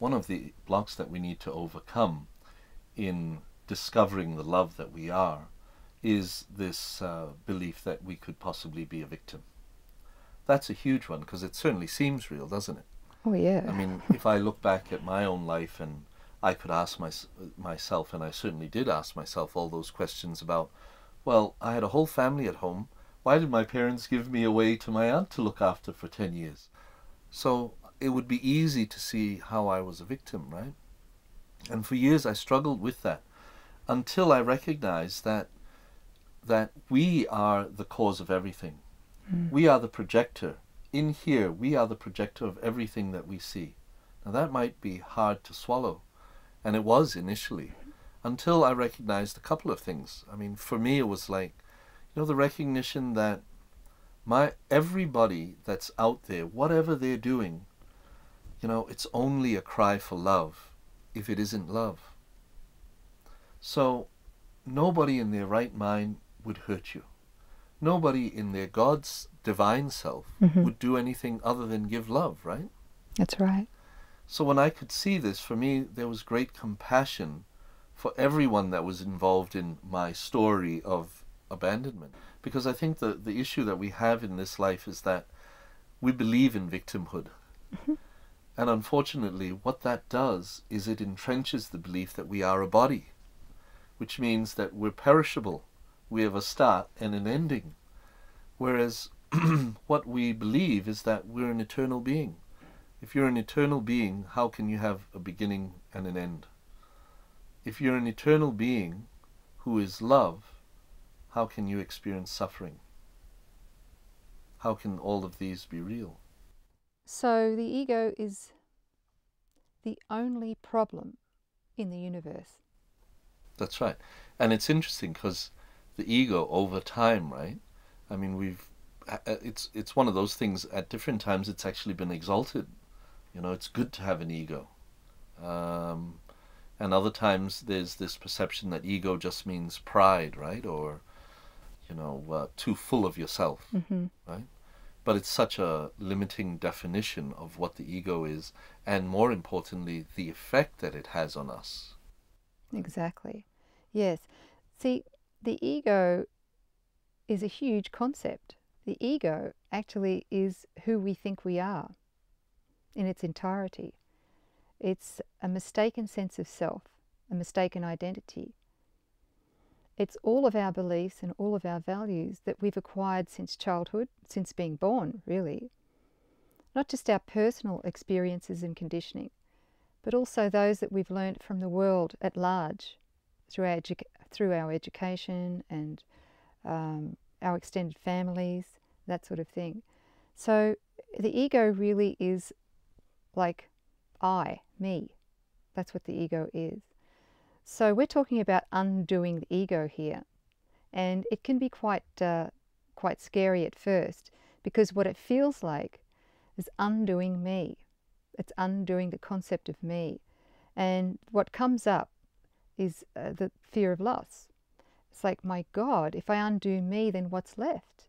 one of the blocks that we need to overcome in discovering the love that we are is this belief that we could possibly be a victim. That's a huge one, because it certainly seems real, doesn't it? Oh, yeah. I mean, if I look back at my own life, and I could ask myself, and I certainly did ask myself all those questions about, well, I had a whole family at home. Why did my parents give me away to my aunt to look after for 10 years? So it would be easy to see how I was a victim, right? And for years I struggled with that, until I recognized that we are the cause of everything. We are the projector. In here, we are the projector of everything that we see. Now that might be hard to swallow, and it was initially, until I recognized a couple of things. I mean, for me it was like, the recognition that everybody that's out there, whatever they're doing, it's only a cry for love if it isn't love. So nobody in their right mind would hurt you. Nobody in their God's divine self would do anything other than give love, right? That's right. So when I could see this, for me, there was great compassion for everyone that was involved in my story of abandonment. Because I think the issue that we have in this life is that we believe in victimhood. And unfortunately, what that does is it entrenches the belief that we are a body, which means that we're perishable. We have a start and an ending. Whereas what we believe is that we're an eternal being. If you're an eternal being, how can you have a beginning and an end? If you're an eternal being who is love, how can you experience suffering? How can all of these be real? So the ego is the only problem in the universe. That's right. And it's interesting because the ego over time, right? I mean, it's one of those things, at different times it's actually been exalted. It's good to have an ego. And other times there's this perception that ego just means pride, right? Or, too full of yourself, right? But it's such a limiting definition of what the ego is, and more importantly, the effect that it has on us. Exactly. Yes. See, the ego is a huge concept. The ego actually is who we think we are in its entirety. It's a mistaken sense of self, a mistaken identity. It's all of our beliefs and all of our values that we've acquired since childhood, since being born, really. Not just our personal experiences and conditioning, but also those that we've learnt from the world at large, through our education and our extended families, that sort of thing. So the ego really is like me. That's what the ego is. So we're talking about undoing the ego here, and it can be quite scary at first, because what it feels like is undoing me. It's undoing the concept of me, and what comes up is the fear of loss. It's like, my God, if I undo me, then what's left?